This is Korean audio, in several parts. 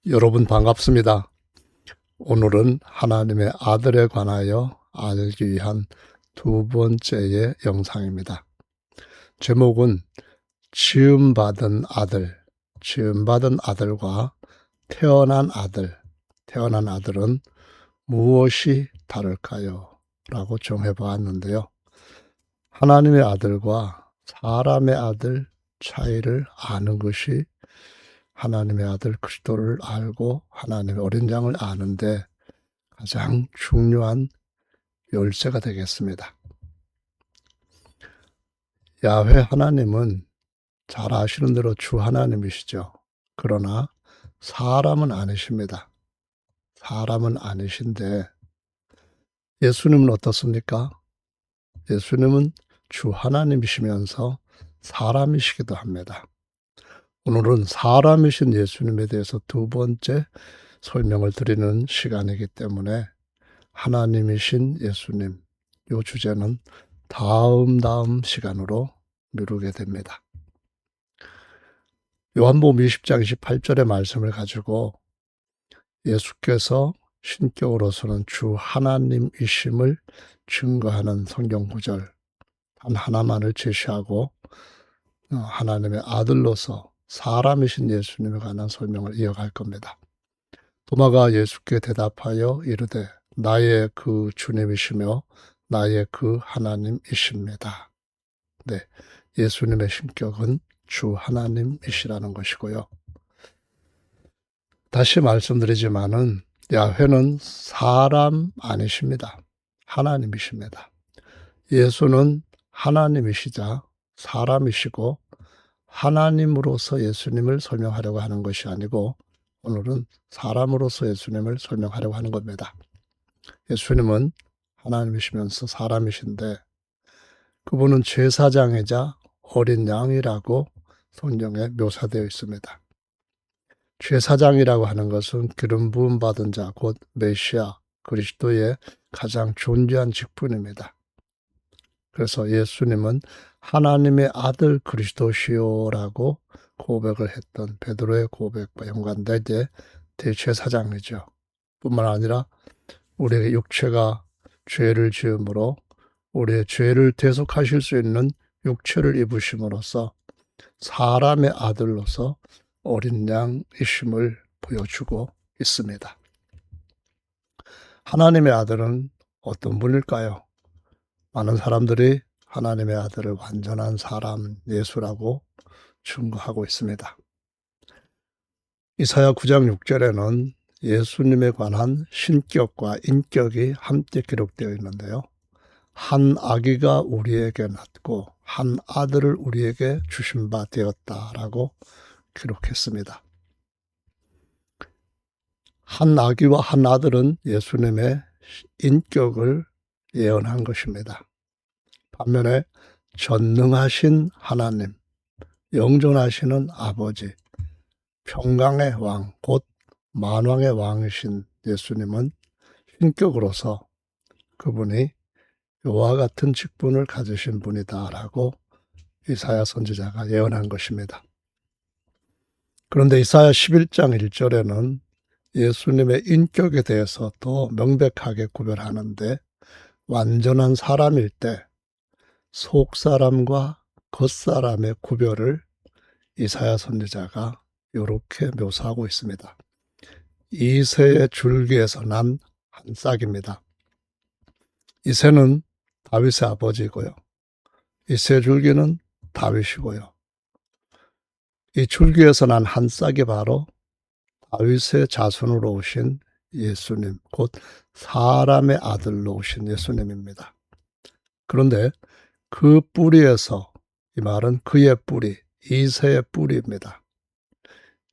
여러분 반갑습니다. 오늘은 하나님의 아들에 관하여 알기 위한 두 번째의 영상입니다. 제목은 지음받은 아들, 지음받은 아들과 태어난 아들, 태어난 아들은 무엇이 다를까요? 라고 정해보았는데요. 하나님의 아들과 사람의 아들 차이를 아는 것이 하나님의 아들 그리스도를 알고 하나님의 어린 양을 아는데 가장 중요한 열쇠가 되겠습니다. 야훼 하나님은 잘 아시는 대로 주 하나님이시죠. 그러나 사람은 아니십니다. 사람은 아니신데 예수님은 어떻습니까? 예수님은 주 하나님이시면서 사람이시기도 합니다. 오늘은 사람이신 예수님에 대해서 두 번째 설명을 드리는 시간이기 때문에 하나님이신 예수님, 이 주제는 다음 시간으로 미루게 됩니다. 요한복음 20장 28절의 말씀을 가지고 예수께서 신격으로서는 주 하나님이심을 증거하는 성경 구절 단 하나만을 제시하고 하나님의 아들로서 사람이신 예수님에 관한 설명을 이어갈 겁니다. 도마가 예수께 대답하여 이르되 나의 그 주님이시며 나의 그 하나님이십니다. 네, 예수님의 신격은 주 하나님이시라는 것이고요. 다시 말씀드리지만은 야훼는 사람 아니십니다. 하나님이십니다. 예수는 하나님이시자 사람이시고 하나님으로서 예수님을 설명하려고 하는 것이 아니고 오늘은 사람으로서 예수님을 설명하려고 하는 겁니다. 예수님은 하나님이시면서 사람이신데 그분은 제사장이자 어린 양이라고 성경에 묘사되어 있습니다. 제사장이라고 하는 것은 기름 부음 받은 자, 곧 메시아 그리스도의 가장 존귀한 직분입니다. 그래서 예수님은 하나님의 아들 그리스도시오라고 고백을 했던 베드로의 고백과 연관되게 대제사장이죠. 뿐만 아니라 우리의 육체가 죄를 지음으로 우리의 죄를 대속하실 수 있는 육체를 입으심으로써 사람의 아들로서 어린 양이심을 보여주고 있습니다. 하나님의 아들은 어떤 분일까요? 많은 사람들이 하나님의 아들을 완전한 사람 예수라고 증거하고 있습니다. 이사야 9장 6절에는 예수님에 관한 신격과 인격이 함께 기록되어 있는데요. 한 아기가 우리에게 낳고 한 아들을 우리에게 주신 바 되었다라고 기록했습니다. 한 아기와 한 아들은 예수님의 인격을 예언한 것입니다. 반면에 전능하신 하나님, 영존하시는 아버지, 평강의 왕, 곧 만왕의 왕이신 예수님은 신격으로서 그분이 이와 같은 직분을 가지신 분이다라고 이사야 선지자가 예언한 것입니다. 그런데 이사야 11장 1절에는 예수님의 인격에 대해서 더 명백하게 구별하는데 완전한 사람일 때 속사람과 겉사람의 구별을 이사야 선지자가 이렇게 묘사하고 있습니다. 이새의 줄기에서 난 한 싹입니다. 이새는 다윗의 아버지고요. 이새 줄기는 다윗이고요. 이 줄기에서 난 한 싹이 바로 다윗의 자손으로 오신 예수님, 곧 사람의 아들로 오신 예수님입니다. 그런데 그 뿌리에서, 이 말은 그의 뿌리, 이새의 뿌리입니다.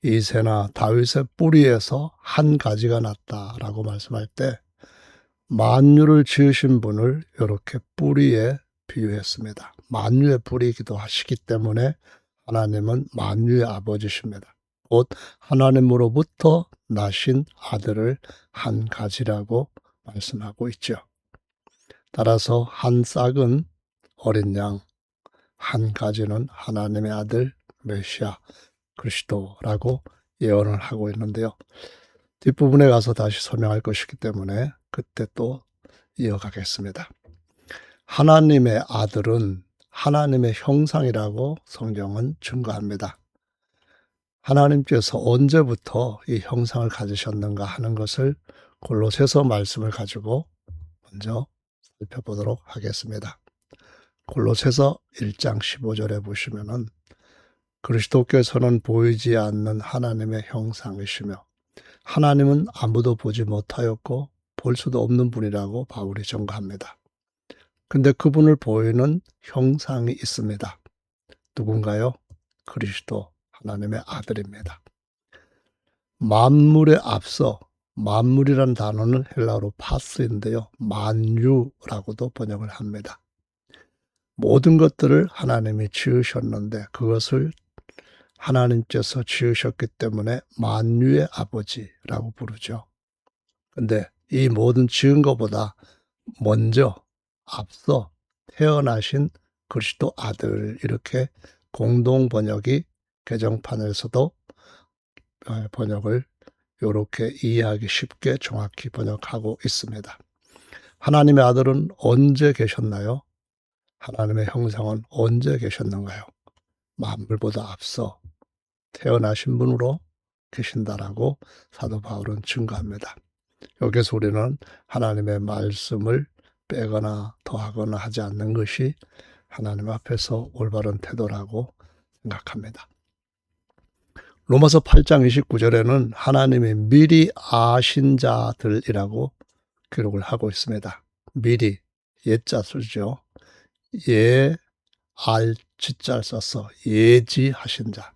이새나 다윗의 뿌리에서 한 가지가 났다라고 말씀할 때 만유를 지으신 분을 이렇게 뿌리에 비유했습니다. 만유의 뿌리이기도 하시기 때문에 하나님은 만유의 아버지십니다. 곧 하나님으로부터 나신 아들을 한 가지라고 말씀하고 있죠. 따라서 한 싹은 어린 양, 한 가지는 하나님의 아들 메시아 그리스도라고 예언을 하고 있는데요. 뒷부분에 가서 다시 설명할 것이기 때문에 그때 또 이어가겠습니다. 하나님의 아들은 하나님의 형상이라고 성경은 증거합니다. 하나님께서 언제부터 이 형상을 가지셨는가 하는 것을 골로새서 말씀을 가지고 먼저 살펴보도록 하겠습니다. 골로새서 1장 15절에 보시면은 그리스도께서는 보이지 않는 하나님의 형상이시며 하나님은 아무도 보지 못하였고 볼 수도 없는 분이라고 바울이 증거합니다. 근데 그분을 보이는 형상이 있습니다. 누군가요? 그리스도 하나님의 아들입니다. 만물에 앞서, 만물이란 단어는 헬라어로 파스인데요. 만유라고도 번역을 합니다. 모든 것들을 하나님이 지으셨는데 그것을 하나님께서 지으셨기 때문에 만유의 아버지라고 부르죠. 근데 이 모든 지은 것보다 먼저 앞서 태어나신 그리스도 아들, 이렇게 공동 번역이 개정판에서도 번역을 이렇게 이해하기 쉽게 정확히 번역하고 있습니다. 하나님의 아들은 언제 계셨나요? 하나님의 형상은 언제 계셨는가요? 만물보다 앞서 태어나신 분으로 계신다라고 사도 바울은 증거합니다. 여기서 우리는 하나님의 말씀을 빼거나 더하거나 하지 않는 것이 하나님 앞에서 올바른 태도라고 생각합니다. 로마서 8장 29절에는 하나님이 미리 아신 자들이라고 기록을 하고 있습니다. 미리, 예자 쓰죠. 알지자를 써서 예지하신 자.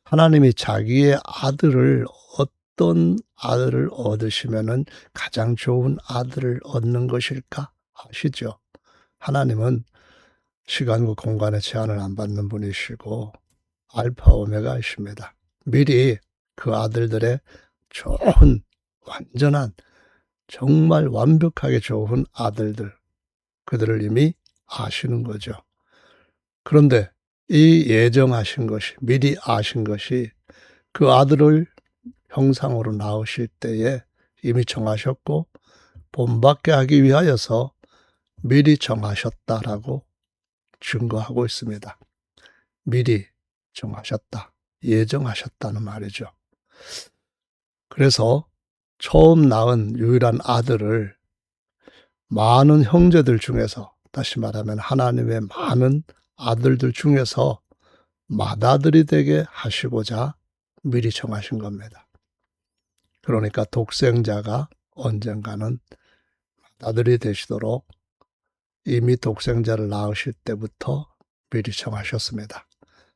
하나님이 자기의 아들을, 어떤 아들을 얻으시면은 가장 좋은 아들을 얻는 것일까 아시죠? 하나님은 시간과 공간의 제한을 안 받는 분이시고 알파 오메가이십니다. 미리 그 아들들의 좋은, 완전한, 정말 완벽하게 좋은 아들들, 그들을 이미 아시는 거죠. 그런데 이 예정하신 것이, 미리 아신 것이 그 아들을 형상으로 낳으실 때에 이미 정하셨고 본받게 하기 위하여서 미리 정하셨다라고 증거하고 있습니다. 미리 정하셨다, 예정하셨다는 말이죠. 그래서 처음 낳은 유일한 아들을 많은 형제들 중에서, 다시 말하면 하나님의 많은 아들들 중에서 맏아들이 되게 하시고자 미리 정하신 겁니다. 그러니까 독생자가 언젠가는 맏아들이 되시도록 이미 독생자를 낳으실 때부터 미리 정하셨습니다.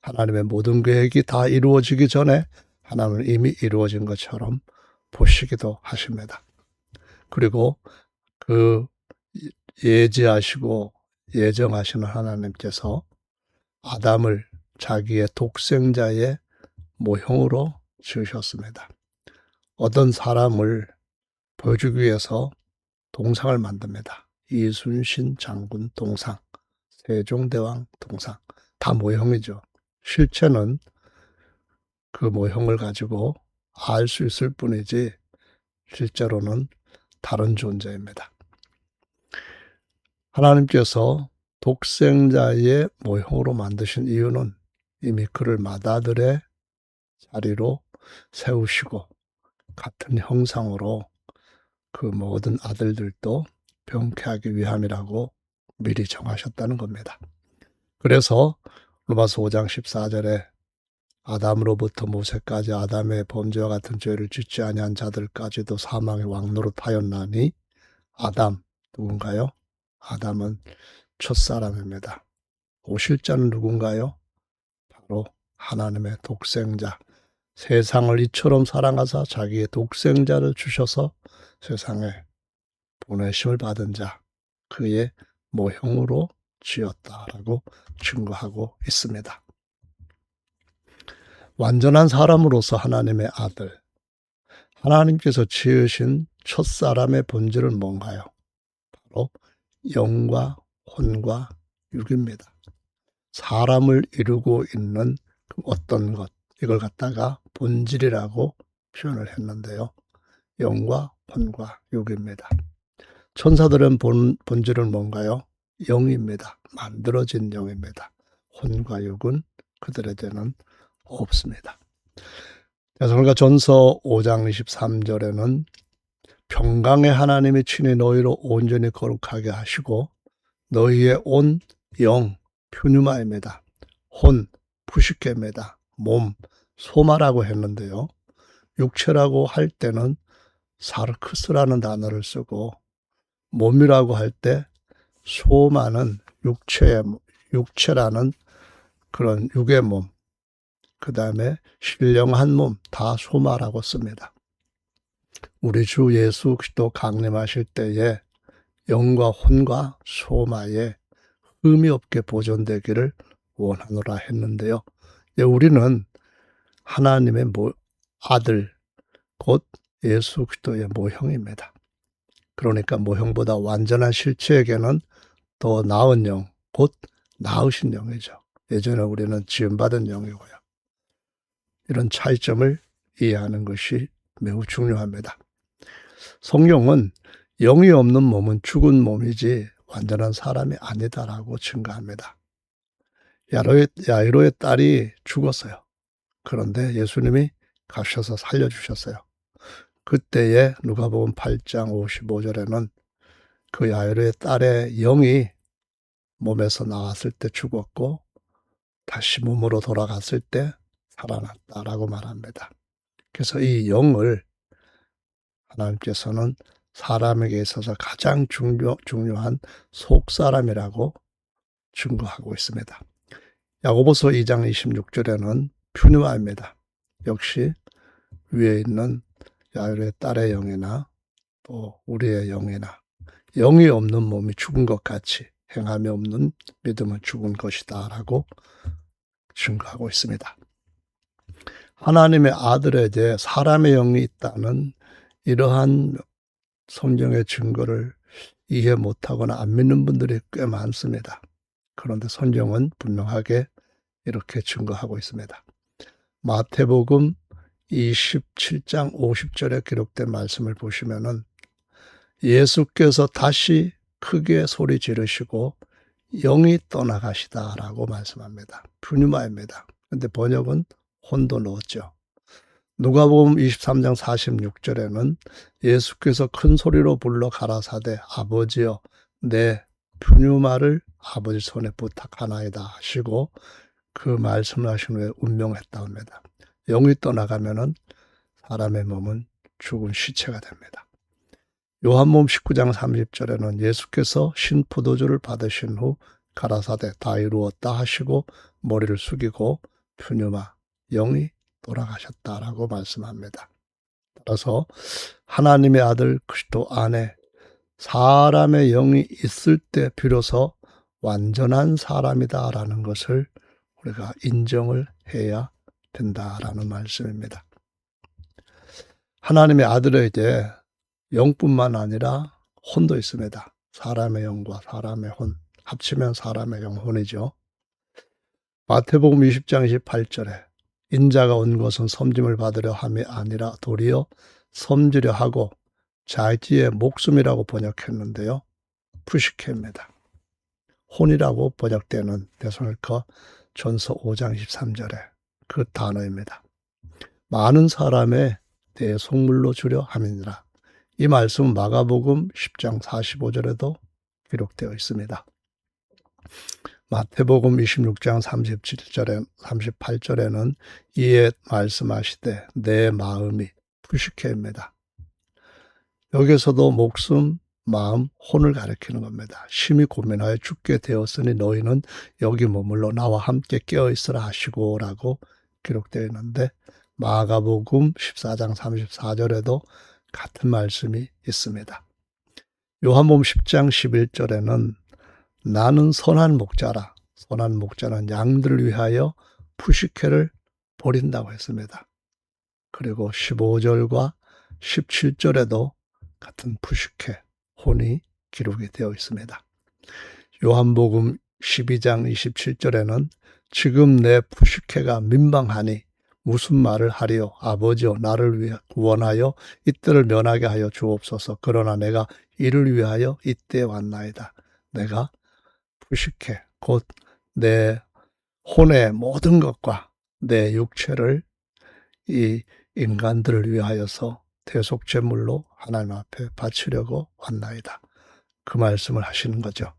하나님의 모든 계획이 다 이루어지기 전에 하나님은 이미 이루어진 것처럼 보시기도 하십니다. 그리고 그 예지하시고 예정하시는 하나님께서 아담을 자기의 독생자의 모형으로 지으셨습니다. 어떤 사람을 보여주기 위해서 동상을 만듭니다. 이순신 장군 동상, 세종대왕 동상, 다 모형이죠. 실체는 그 모형을 가지고 알 수 있을 뿐이지 실제로는 다른 존재입니다. 하나님께서 독생자의 모형으로 만드신 이유는 이미 그를 맏아들의 자리로 세우시고 같은 형상으로 그 모든 아들들도 병쾌하기 위함이라고 미리 정하셨다는 겁니다. 그래서 로마서 5장 14절에 아담으로부터 모세까지 아담의 범죄와 같은 죄를 짓지 아니한 자들까지도 사망의 왕노릇하였나니, 아담 누군가요? 아담은 첫사람입니다. 오실 자는 누군가요? 바로 하나님의 독생자, 세상을 이처럼 사랑하사 자기의 독생자를 주셔서 세상에 보내심을 받은 자, 그의 모형으로 지었다라고 증거하고 있습니다. 완전한 사람으로서 하나님의 아들, 하나님께서 지으신 첫사람의 본질은 뭔가요? 바로 영과 혼과 육입니다. 사람을 이루고 있는 그 어떤 것, 이걸 갖다가 본질이라고 표현을 했는데요. 영과 혼과 육입니다. 천사들은 본질은 뭔가요? 영입니다. 만들어진 영입니다. 혼과 육은 그들에게는 없습니다. 데살로니가 전서 5장 23절에는 평강의 하나님이 친히 너희로 온전히 거룩하게 하시고 너희의 온 영 퓨뉴마입니다. 혼 푸시케입니다. 몸 소마라고 했는데요. 육체라고 할 때는 사르크스라는 단어를 쓰고 몸이라고 할 때 소마는 육체라는 그런 육의 몸, 그 다음에 신령한 몸 다 소마라고 씁니다. 우리 주 예수 그리스도 강림하실 때에 영과 혼과 소마에 흠이 없게 보존되기를 원하노라 했는데요. 우리는 하나님의 아들 곧 예수 그리스도의 모형입니다. 그러니까 모형보다 완전한 실체에게는 더 나은 영, 곧 나으신 영이죠. 예전에 우리는 지음받은 영이고요. 이런 차이점을 이해하는 것이 매우 중요합니다. 성경은 영이 없는 몸은 죽은 몸이지 완전한 사람이 아니다라고 증거합니다. 야이로의 딸이 죽었어요. 그런데 예수님이 가셔서 살려주셨어요. 그때에 누가복음 8장 55절에는 그 야이로의 딸의 영이 몸에서 나왔을 때 죽었고 다시 몸으로 돌아갔을 때 살아났다라고 말합니다. 그래서 이 영을 하나님께서는 사람에게 있어서 가장 중요한 속사람이라고 증거하고 있습니다. 야고보서 2장 26절에는 퓨뉴아입니다. 역시 위에 있는 야이로의 딸의 영이나 또 우리의 영이나 영이 없는 몸이 죽은 것 같이 행함이 없는 믿음은 죽은 것이다 라고 증거하고 있습니다. 하나님의 아들에게 사람의 영이 있다는 이러한 성경의 증거를 이해 못하거나 안 믿는 분들이 꽤 많습니다. 그런데 성경은 분명하게 이렇게 증거하고 있습니다. 마태복음 27장 50절에 기록된 말씀을 보시면은 예수께서 다시 크게 소리 지르시고 영이 떠나가시다라고 말씀합니다. 푸뉴마입니다. 근데 번역은 혼도 넣었죠. 누가복음 23장 46절에는 예수께서 큰 소리로 불러 가라사대 아버지여 내 푸뉴마를 아버지 손에 부탁하나이다 하시고 그 말씀을 하신 후에 운명했다 합니다. 영이 떠나가면은 사람의 몸은 죽은 시체가 됩니다. 요한복음 19장 30절에는 예수께서 신포도주를 받으신 후 가라사대 다 이루었다 하시고 머리를 숙이고 푸뉴마 영이 돌아가셨다라고 말씀합니다. 따라서 하나님의 아들 그리스도 안에 사람의 영이 있을 때 비로소 완전한 사람이다라는 것을 우리가 인정을 해야 된다라는 말씀입니다. 하나님의 아들에게 영뿐만 아니라 혼도 있습니다. 사람의 영과 사람의 혼 합치면 사람의 영혼이죠. 마태복음 20장 28절에 인자가 온 것은 섬김을 받으려 함이 아니라 도리어 섬기려 하고 자기의 목숨이라고 번역했는데요. 푸시케입니다. 혼이라고 번역되는 데살로니가 전서 5장 23절에 그 단어입니다. 많은 사람에 대해 속물로 주려 함이니라. 이 말씀은 마가복음 10장 45절에도 기록되어 있습니다. 마태복음 26장 38절에는 이에 말씀하시되 내 마음이 푸시케입니다. 여기서도 목숨, 마음, 혼을 가리키는 겁니다. 심히 고민하여 죽게 되었으니 너희는 여기 머물러 나와 함께 깨어있으라 하시고 라고 기록되어 있는데 마가복음 14장 34절에도 같은 말씀이 있습니다. 요한복음 10장 11절에는 나는 선한 목자라. 선한 목자는 양들을 위하여 푸시케를 버린다고 했습니다. 그리고 15절과 17절에도 같은 푸시케, 혼이 기록이 되어 있습니다. 요한복음 12장 27절에는 지금 내 푸시케가 민방하니 무슨 말을 하리요? 아버지여, 나를 위해 구원하여 이때를 면하게 하여 주옵소서. 그러나 내가 이를 위하여 이때에 왔나이다. 내가 푸시케, 곧 내 혼의 모든 것과 내 육체를 이 인간들을 위하여서 대속제물로 하나님 앞에 바치려고 왔나이다. 그 말씀을 하시는 거죠.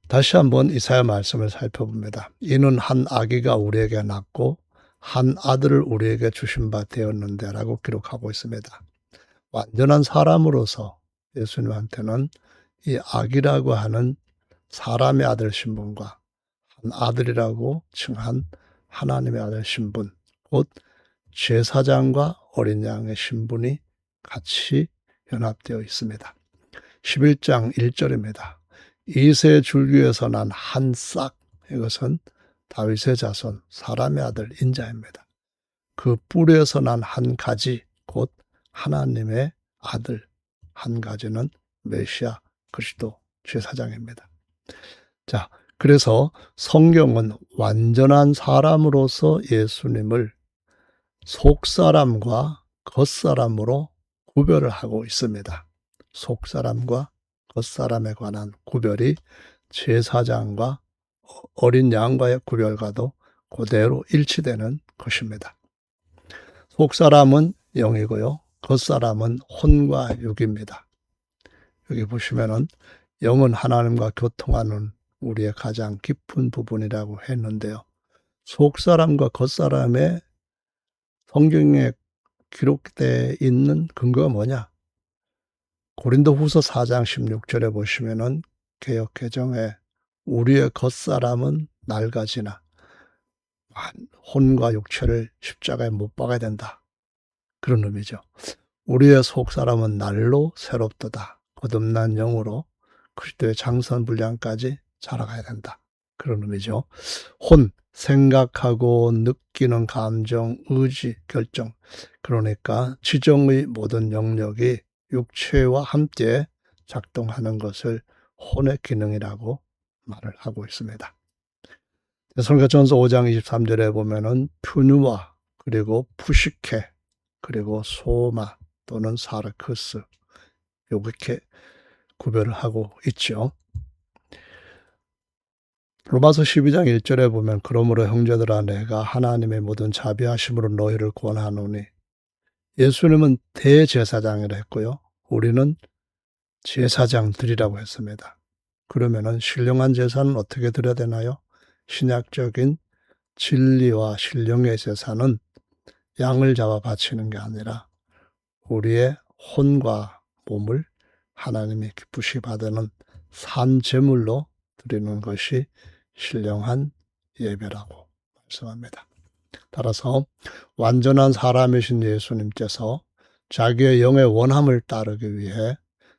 다시 한번 이사야 말씀을 살펴봅니다. 이는 한 아기가 우리에게 낳고 한 아들을 우리에게 주신 바 되었는데 라고 기록하고 있습니다. 완전한 사람으로서 예수님한테는 이 아기라고 하는 사람의 아들 신분과 한 아들이라고 칭한 하나님의 아들 신분, 곧 제사장과 어린 양의 신분이 같이 연합되어 있습니다. 11장 1절입니다. 이새 줄기에서 난 한 싹, 이것은 다윗의 자손 사람의 아들 인자입니다. 그 뿌리에서 난 한 가지, 곧 하나님의 아들 한 가지는 메시아 그리스도 제사장입니다. 자, 그래서 성경은 완전한 사람으로서 예수님을 속사람과 겉사람으로 구별을 하고 있습니다. 속사람과 겉사람에 관한 구별이 제사장과 어린 양과의 구별과도 그대로 일치되는 것입니다. 속사람은 영이고요. 겉사람은 혼과 육입니다. 여기 보시면은 영은 하나님과 교통하는 우리의 가장 깊은 부분이라고 했는데요. 속사람과 겉사람의 성경에 기록되어 있는 근거가 뭐냐? 고린도후서 4장 16절에 보시면은 개역 개정에 우리의 겉사람은 낡아지나 혼과 육체를 십자가에 못 박아야 된다. 그런 의미죠. 우리의 속사람은 날로 새롭도다. 거듭난 영으로 그리스도의 장선분량까지 자라가야 된다. 그런 의미죠. 혼, 생각하고 느끼는 감정, 의지, 결정. 그러니까 지정의 모든 영역이 육체와 함께 작동하는 것을 혼의 기능이라고 말을 하고 있습니다. 데살로니가전서 5장 23절에 보면은 푸누와 그리고 푸시케 그리고 소마 또는 사르크스 이렇게 구별을 하고 있죠. 로마서 12장 1절에 보면 그러므로 형제들아 내가 하나님의 모든 자비하심으로 너희를 권하노니 예수님은 대제사장이라 했고요. 우리는 제사장들이라고 했습니다. 그러면은 신령한 제사는 어떻게 드려야 되나요? 신약적인 진리와 신령의 제사는 양을 잡아 바치는 게 아니라 우리의 혼과 몸을 하나님이 기쁘시 받는 산 제물로 드리는 것이 신령한 예배라고 말씀합니다. 따라서 완전한 사람이신 예수님께서 자기의 영의 원함을 따르기 위해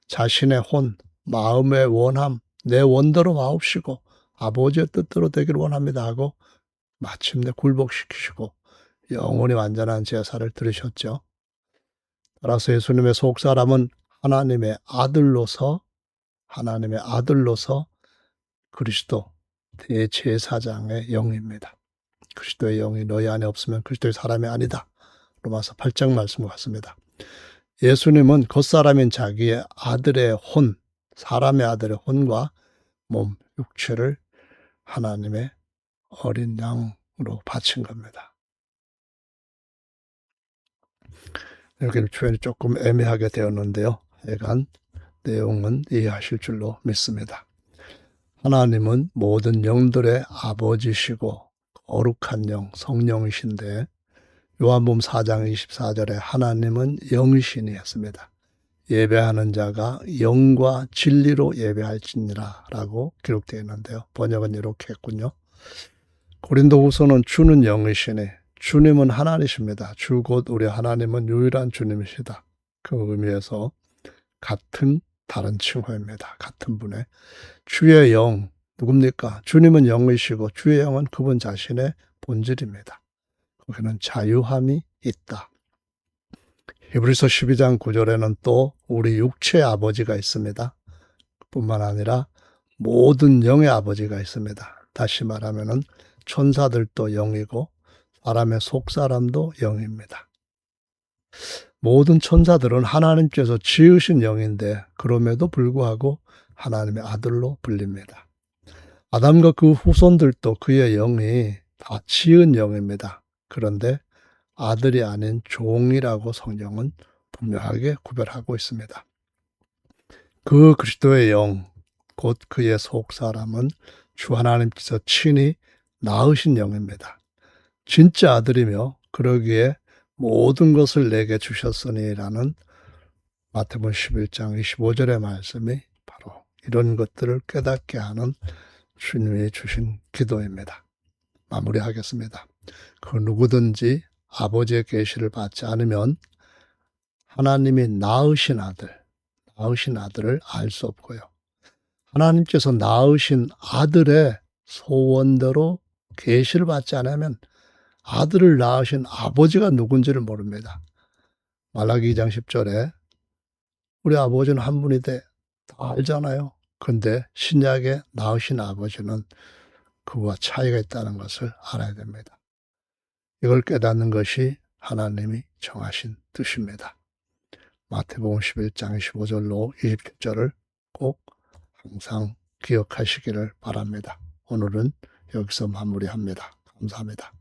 자신의 혼, 마음의 원함, 내 원대로 마옵시고 아버지의 뜻대로 되기를 원합니다 하고 마침내 굴복시키시고 영원히 완전한 제사를 드리셨죠. 따라서 예수님의 속사람은 하나님의 아들로서 그리스도 대제사장의 영입니다. 그리스도의 영이 너희 안에 없으면 그리스도의 사람이 아니다. 로마서 8장 말씀과 같습니다. 예수님은 겉사람인 자기의 아들의 혼, 사람의 아들의 혼과 몸, 육체를 하나님의 어린 양으로 바친 겁니다. 여기는 표현이 조금 애매하게 되었는데요. 하여간 내용은 이해하실 줄로 믿습니다. 하나님은 모든 영들의 아버지시고 거룩한 영, 성령이신데 요한복음 4장 24절에 하나님은 영이시니 했습니다. 예배하는 자가 영과 진리로 예배할지니라 라고 기록되어 있는데요. 번역은 이렇게 했군요. 고린도후서는 주는 영이시니 주님은 하나님이십니다. 주 곧 우리 하나님은 유일한 주님이시다. 그 의미에서 같은 다른 칭호입니다. 같은 분의 주의 영 누굽니까? 주님은 영이시고 주의 영은 그분 자신의 본질입니다. 거기는 자유함이 있다. 히브리서 12장 9절에는 또 우리 육체의 아버지가 있습니다. 뿐만 아니라 모든 영의 아버지가 있습니다. 다시 말하면은 천사들도 영이고 사람의 속사람도 영입니다. 모든 천사들은 하나님께서 지으신 영인데 그럼에도 불구하고 하나님의 아들로 불립니다. 아담과 그 후손들도 그의 영이 다 지은 영입니다. 그런데 아들이 아닌 종이라고 성경은 분명하게 구별하고 있습니다. 그 그리스도의 영, 곧 그의 속사람은 주 하나님께서 친히 낳으신 영입니다. 진짜 아들이며 그러기에 모든 것을 내게 주셨으니라는 마태복음 11장 25절의 말씀이 바로 이런 것들을 깨닫게 하는 주님이 주신 기도입니다. 마무리하겠습니다. 그 누구든지 아버지의 계시를 받지 않으면 하나님이 낳으신 아들을 알 수 없고요. 하나님께서 낳으신 아들의 소원대로 계시를 받지 않으면 아들을 낳으신 아버지가 누군지를 모릅니다. 말라기 2장 10절에 우리 아버지는 한 분인데 다 알잖아요. 근데 신약에 낳으신 아버지는 그와 차이가 있다는 것을 알아야 됩니다. 이걸 깨닫는 것이 하나님이 정하신 뜻입니다. 마태복음 11장 25절로 27절을 꼭 항상 기억하시기를 바랍니다. 오늘은 여기서 마무리합니다. 감사합니다.